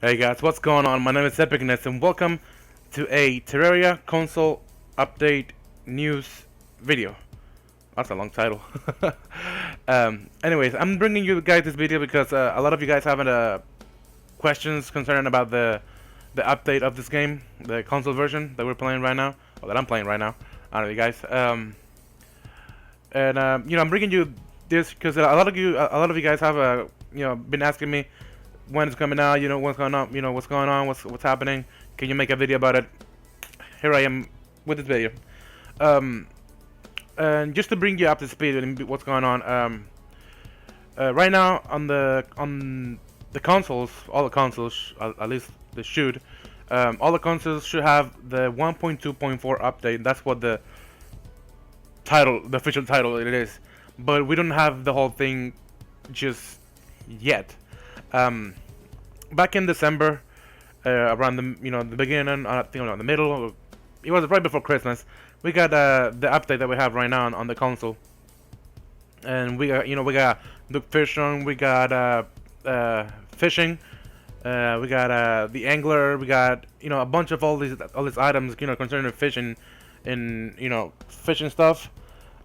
Hey guys, what's going on? My name is Epicness and welcome to a Terraria console update news video. That's a long title. Anyways, I'm bringing you guys this video because a lot of you guys have questions concerning about the update of this game, the console version that we're playing right now, or that I'm playing right now. I don't know, you guys. I'm bringing you this because a lot of you guys have been asking me when it's coming out, what's going on, what's happening. Can you make a video about it? Here I am with this video. Um, and just to bring you up to speed and what's going on. Right now on the consoles, all the consoles, at least they should. All the consoles should have the 1.2.4 update. That's what the official title it is. But we don't have the whole thing just yet. Back in December, around the beginning, I think the middle, it was right before Christmas. We got the update that we have right now on the console, and we got Duke Fishing, we got fishing, we got the angler, we got a bunch of all these items concerning fishing and fishing stuff.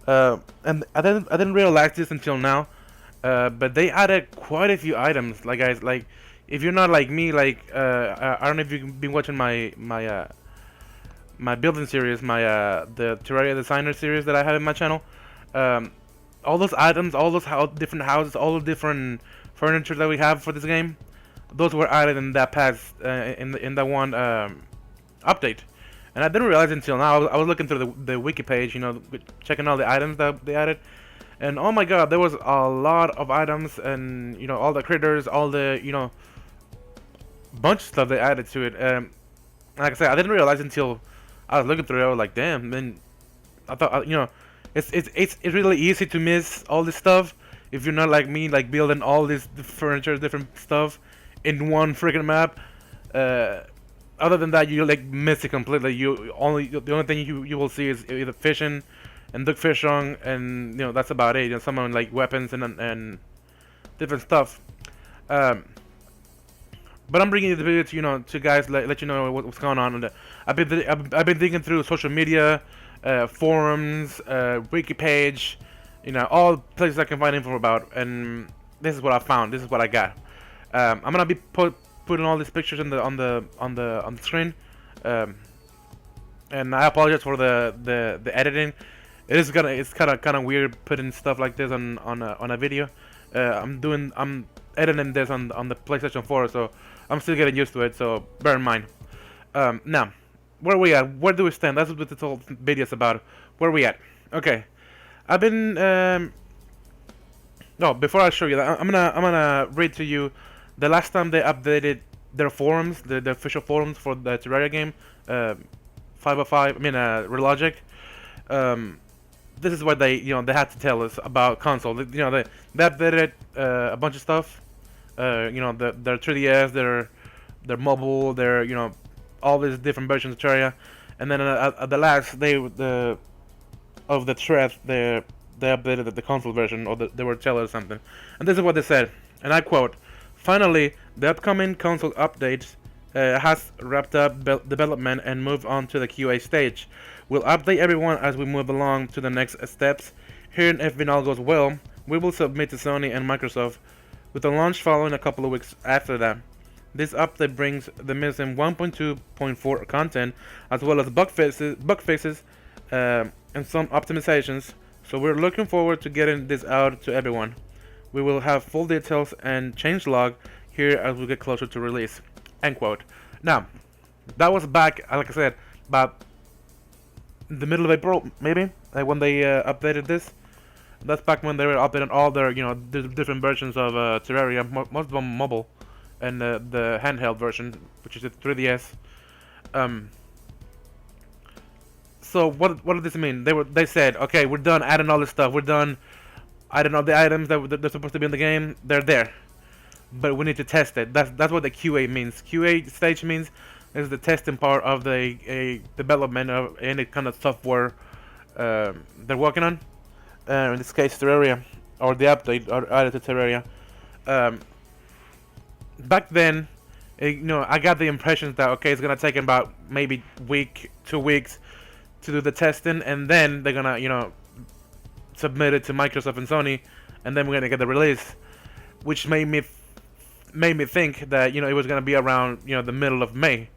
And I didn't realize this until now. But they added quite a few items. Like guys, like if you're not like me, I don't know if you've been watching my building series, the Terraria Designer series that I have in my channel. Um, all those items, all those different houses, all the different furniture that we have for this game, those were added in that past in that one update. And I didn't realize until now. I was looking through the wiki page, checking all the items that they added. And oh my god, there was a lot of items and all the critters, all the bunch of stuff they added to it. Like I said, I didn't realize until I was looking through it. I was like, damn. Then I thought, it's really easy to miss all this stuff if you're not like me, like building all this furniture, different stuff in one freaking map. Other than that, you like miss it completely. The only thing you will see is either fishing and Duke Fishing, and that's about it. Some like weapons and different stuff. Um, but I'm bringing you the video to to guys let you know what's going on. And I've been digging through social media, forums, wiki page, all places I can find info about, and this is what I found. This is what I got. I'm gonna be putting all these pictures on the screen. Um, and I apologize for the editing. It's kind of weird putting stuff like this on a video. I'm editing this on the PlayStation 4, so I'm still getting used to it. So bear in mind. Now, where are we at? Where do we stand? That's what this whole video is about. Where are we at? Okay, I've been. No, before I show you that, I'm gonna read to you the last time they updated their forums, the official forums for the Terraria game, 505. I mean, Relogic. This is what they had to tell us about console. They updated a bunch of stuff. Their 3DS, their mobile, their all these different versions of Terraria, and then at the last day of the thread, they updated the console version, or they were telling us something. And this is what they said, and I quote: "Finally, the upcoming console update has wrapped up development and moved on to the QA stage. We'll update everyone as we move along to the next steps. Here, and if it all goes well, we will submit to Sony and Microsoft, with the launch following a couple of weeks after that. This update brings the missing 1.2.4 content, as well as bug fixes, and some optimizations. So we're looking forward to getting this out to everyone. We will have full details and changelog here as we get closer to release." End quote. Now, that was back, like I said, about the middle of April, maybe, when they updated this. That's back when they were updating all their, the different versions of Terraria, most of them mobile, and the handheld version, which is the 3DS. So what did this mean? They said, okay, we're done adding all this stuff. We're done adding all the items that they're supposed to be in the game. They're there, but we need to test it. That's what the QA means. QA stage means is the testing part of the development of any kind of software they're working on. In this case, Terraria, or the update or added to Terraria. Back then, I got the impression that okay, it's gonna take about maybe week, 2 weeks to do the testing, and then they're gonna submit it to Microsoft and Sony, and then we're gonna get the release, which made me think that it was gonna be around the middle of May.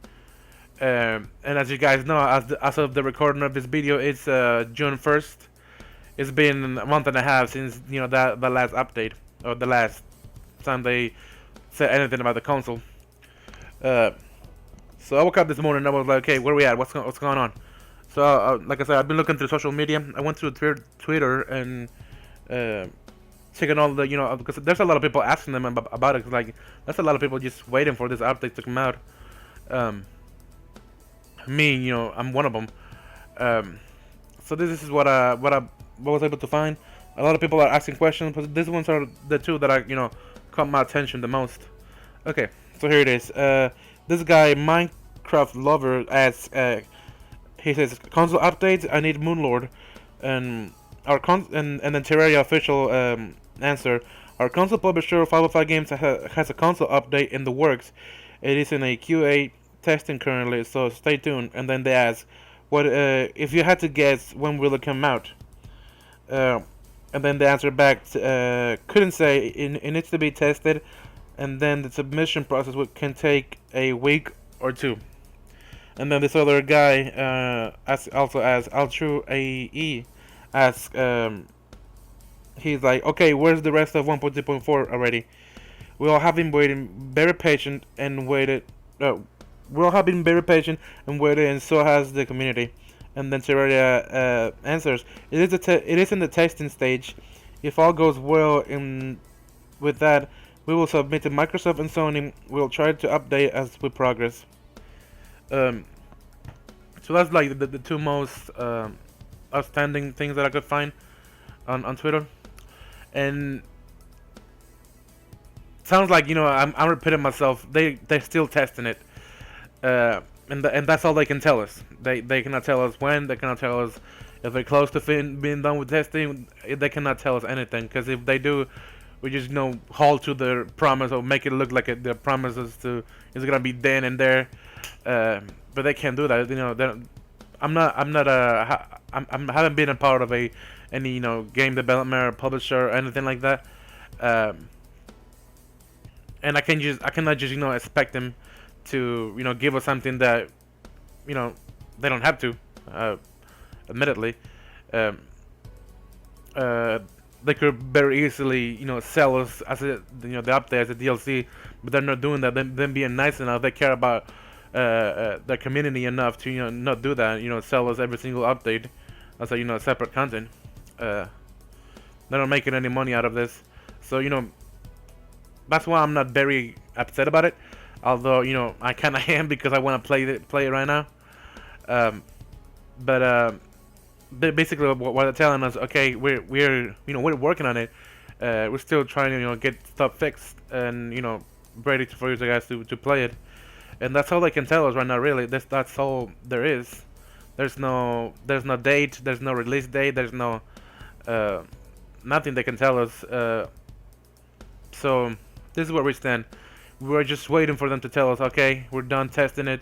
And as you guys know, as of the recording of this video, it's June 1st. It's been a month and a half since that the last update, or the last time they said anything about the console. Uh, so I woke up this morning and I was like, okay, where we at? What's going on? So like I said, I've been looking through social media. I went through Twitter and checking all the because there's a lot of people asking them about it. 'Cause, like there's a lot of people just waiting for this update to come out. Um, I'm one of them. So this is what was able to find. A lot of people are asking questions, but these ones are the two that caught my attention the most. Okay, so here it is. This guy, Minecraft Lover, asks. He says, "Console updates. I need Moonlord," and and then Terraria official answer. Our console publisher 505 Games has a console update in the works. It is in a QA testing currently, so stay tuned. And then they ask, "What if you had to guess when will it come out?" And then the answer back, couldn't say. It needs to be tested, and then the submission process can take a week or two. And then this other guy also asks, Altru AE asks, he's like, okay, where's the rest of 1.2.4 already? We all have been waiting, very patient, and waited. We all have been very patient and waited, and so has the community. And then Terraria answers, it is in the testing stage. If all goes well with that, we will submit to Microsoft and Sony. We'll try to update as we progress. So that's like the two most outstanding things that I could find on Twitter, and sounds like I'm repeating myself. They're still testing it, and that's all they can tell us. They cannot tell us when. They cannot tell us if they're close to being done with testing. They cannot tell us anything, because if they do, we just hold to their promise or make it look like their promises to is gonna be then and there. But they can't do that. I haven't been a part of any game development or publisher or anything like that. And I cannot just expect them to give us something that they don't have to. Admittedly, they could very easily sell us as the update as a DLC, but they're not doing that. Them being nice enough, they care about their community enough to not do that. Sell us every single update as a separate content. They're not making any money out of this, so that's why I'm not very upset about it. Although I kind of am, because I want to play it right now. But basically what they're telling us, okay, we're working on it. We're still trying to get stuff fixed and ready for you guys to play it. And that's all they can tell us right now, really. That's all there is. There's no date. There's no release date. There's no nothing they can tell us. So this is where we stand. We're just waiting for them to tell us, okay, we're done testing it.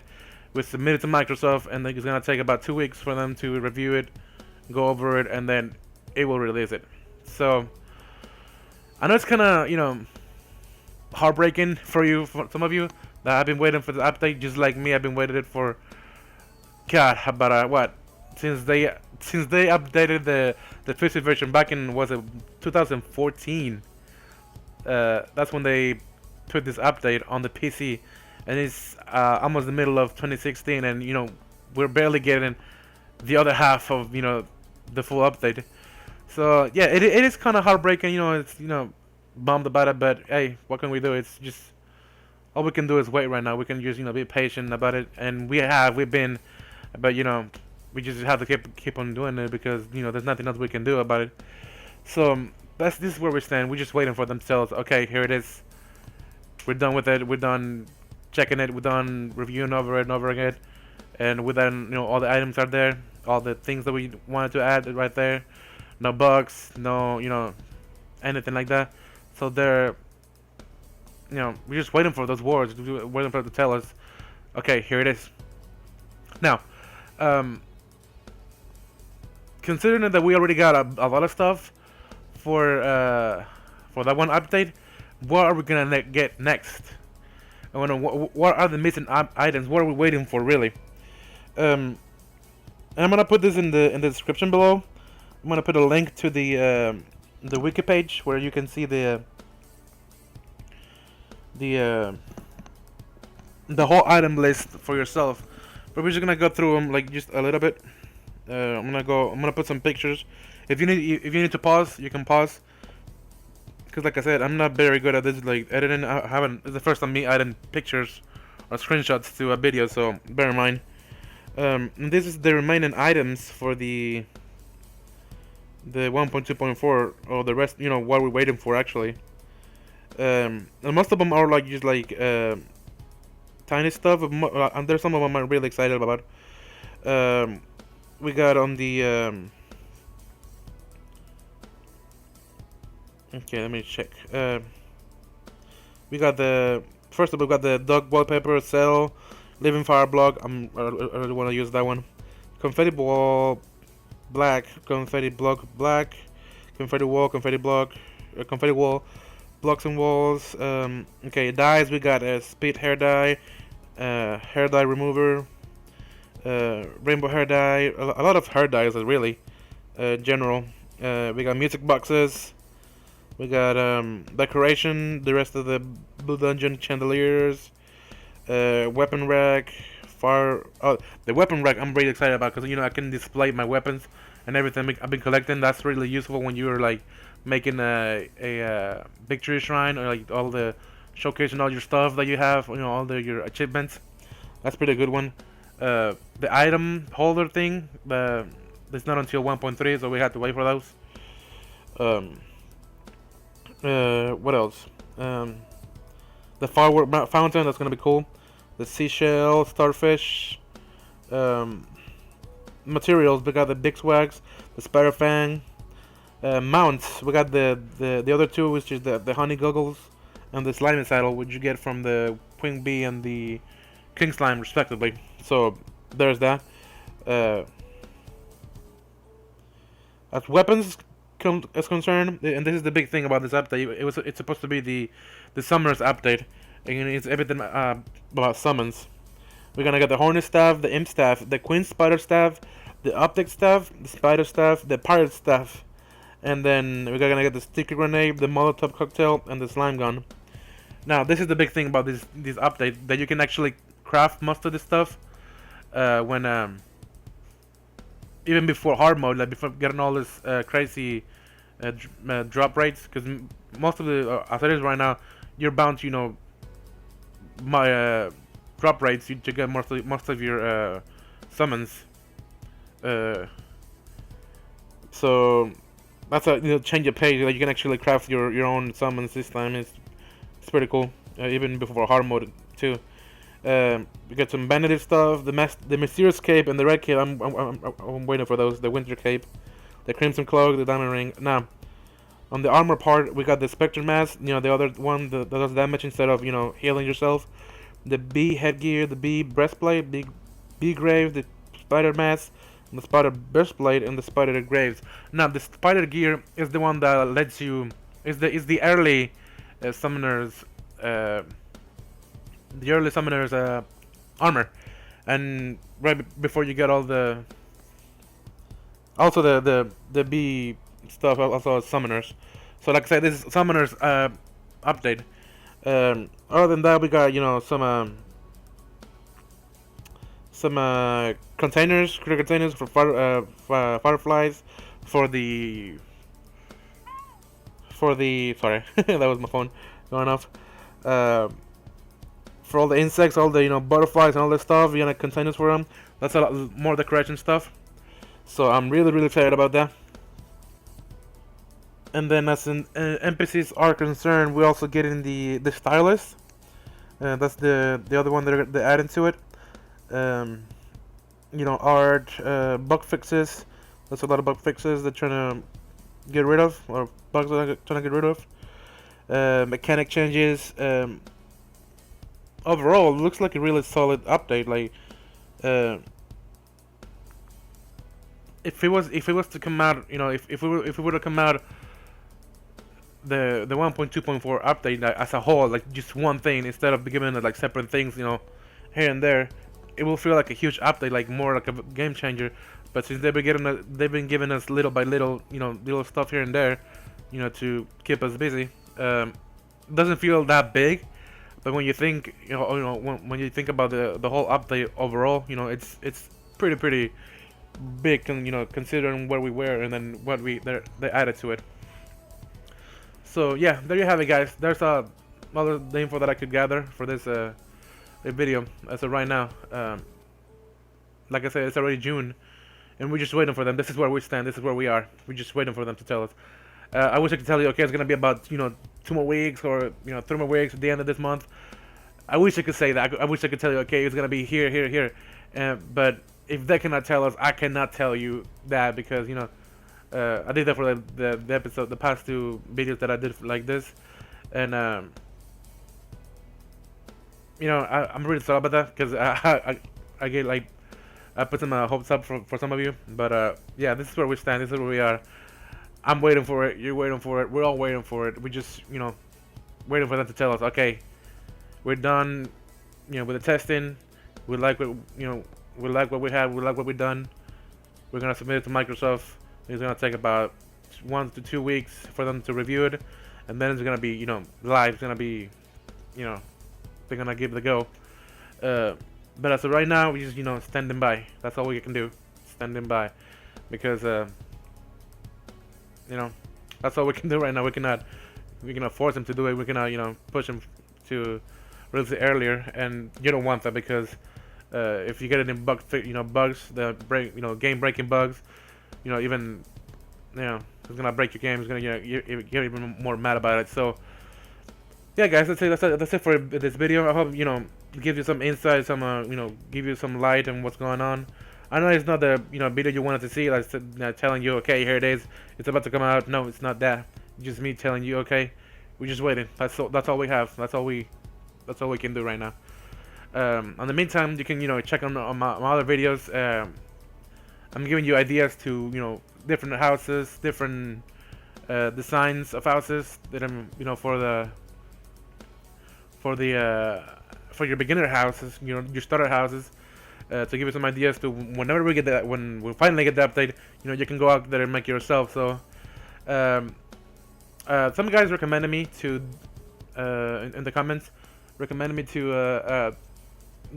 We submit it to Microsoft, and it's gonna take about 2 weeks for them to review it, go over it, and then it will release it. So I know it's kind of heartbreaking for some of you, that I've been waiting for the update, just like me. I've been waiting it for about what, since they updated the PC version back in 2014. That's when they put this update on the PC, and it's almost the middle of 2016, and we're barely getting the other half of the full update. So yeah, it is kind of heartbreaking. It's bummed about it, but hey, what can we do? It's just all we can do is wait right now. We can just be patient about it, and we've been, but we just have to keep on doing it, because there's nothing else we can do about it. So this is where we stand. We're just waiting for themselves. Okay, here it is. We're done with it. We're done checking it. We're done reviewing over it and over again, and with that, all the items are there. All the things that we wanted to add right there. No bugs. No anything like that. So we're just waiting for those words, we're waiting for it to tell us. Okay, here it is. Now, um, considering that we already got a lot of stuff for that one update, what are we gonna get next? I wonder what are the missing items? What are we waiting for, really? Um, and I'm gonna put this in the description below. I'm gonna put a link to the wiki page where you can see the whole item list for yourself. But we're just gonna go through them like just a little bit. I'm gonna put some pictures. If you need to pause, you can pause. Cause like I said, I'm not very good at this like editing. I haven't. It's the first time me adding pictures or screenshots to a video, so bear in mind. And this is the remaining items for the 1.2.4 or the rest. What we're waiting for actually. And most of them are like just like tiny stuff, and there's some of them I'm really excited about. We got on the okay, let me check. We got the first of all, we got the dog wallpaper, cell, living fire block. I really want to use that one. Confetti wall, black. Confetti block, black. Confetti wall, confetti block, confetti wall, blocks and walls. Okay, dyes. We got a speed hair dye, hair dye remover, rainbow hair dye. A lot of hair dyes, really. General. We got music boxes. We got decoration, the rest of the Blue Dungeon chandeliers, weapon rack, fire. Oh, the weapon rack I'm really excited about because I can display my weapons and everything I've been collecting. That's really useful when you're like making a victory shrine or like all the showcasing all your stuff that you have, all your achievements. That's pretty good one. The item holder thing, it's not until 1.3, so we have to wait for those. What else? The firework fountain, that's gonna be cool. The seashell, starfish. Materials, we got the big swags, the spider fang. Mounts, we got the other two, which is the honey goggles and the slimy saddle, which you get from the queen bee and the king slime, respectively. So there's that. As weapons is concerned, and this is the big thing about this update, it's supposed to be the summoners update, and it's everything about summons. We're gonna get the hornet staff, the imp staff, the queen spider staff, the optic staff, the spider staff, the pirate staff, and then we're gonna get the sticky grenade, the molotov cocktail, and the slime gun. Now this is the big thing about this update, that you can actually craft most of this stuff when even before hard mode, like before getting all this crazy drop rates, because most of the as it is right now, you're bound to my drop rates to get most of your summons. So that's a change of pace. Like you can actually craft your own summons this time. It's pretty cool. Even before hard mode too. We got some bandit stuff, the mysterious cape and the red cape. I'm waiting for those. The winter cape, the crimson cloak, the diamond ring. Now, on the armor part, we got the spectre mask. The other one that does damage instead of healing yourself. The bee headgear, the bee breastplate, bee grave, the spider mask, and the spider breastplate, and the spider graves. Now, the spider gear is the one that lets you is the early summoners. The early summoner's armor, and right before you get all the the bee stuff, also summoners. So like I said, this is summoners update. Other than that, we got some containers, critical containers for fireflies, for the sorry that was my phone going off. For all the insects, all the butterflies and all this stuff, containers for them. That's a lot more decoration stuff. So I'm really excited about that. And then as NPCs are concerned, we also get in the stylist. That's the other one that they're adding to it. Art, bug fixes. That's a lot of bug fixes they're trying to get rid of, or bugs that they're trying to get rid of. mechanic changes. Overall, it looks like a really solid update. Like, if it was to come out, if it were to come out the 1.2.4 update, like, as a whole, like just one thing instead of giving it like separate things, here and there, it will feel like a huge update, like more like a game changer. But since they've been giving us little by little, little stuff here and there, to keep us busy. It doesn't feel that big, but when you think, when you think about the whole update overall, it's pretty big, considering where we were and then what they added to it. So yeah, there you have it, guys. There's other info that I could gather for this video as of right now. Like I said, it's already June, and we're just waiting for them. This is where we stand. This is where we are. We're just waiting for them to tell us. I wish I could tell you, okay, it's gonna be about 2 more weeks or 3 more weeks at the end of this month. I wish I could say that. I wish I could tell you, okay, it's gonna be here. But if they cannot tell us, I cannot tell you that, because I did that for the episode, the past 2 videos that I did like this, and I'm really sorry about that, because I get like, I put some hopes up for some of you, but yeah, this is where we stand. This is where we are. I'm waiting for it. You're waiting for it. We're all waiting for it. We just waiting for them to tell us, okay, we're done, with the testing. We like what we like what we have. We like what we've done. We're gonna submit it to Microsoft. It's gonna take about 1 to 2 weeks for them to review it, and then it's gonna be live. It's gonna be they're gonna give it a go. But as of right now, we just standing by. That's all we can do, standing by, because that's all we can do right now. We cannot force them to do it. We cannot push them to release it earlier, and you don't want that, because if you get any bugs, the game breaking bugs, even it's gonna break your game. It's gonna get even more mad about it. So yeah, guys, that's it for this video. I hope it gives you some insight, some give you some light on what's going on. I know it's not the video you wanted to see, like telling you, okay, here it is, it's about to come out. No, it's not that. It's just me telling you, okay, we're just waiting. That's all we have. That's all we can do right now. In the meantime, you can check on my other videos. I'm giving you ideas to different houses, different designs of houses that I'm for your beginner houses, your starter houses, to give you some ideas to whenever we get that, when we finally get the update, you can go out there and make it yourself. So some guys recommended me to in the comments, recommended me to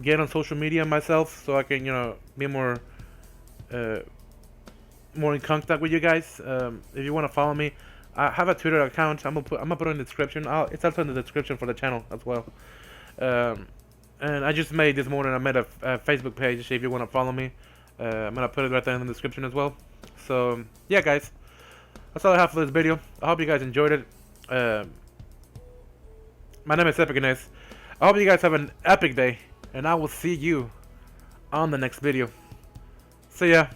get on social media myself, so I can be more in contact with you guys. If you want to follow me, I have a Twitter account. I'm gonna put it in the description. It's also in the description for the channel as well. And I just made this morning. I made a Facebook page. If you want to follow me, I'm gonna put it right there in the description as well. So yeah, guys, that's all I have for this video. I hope you guys enjoyed it. My name is Epicness. I hope you guys have an epic day, and I will see you on the next video. See ya.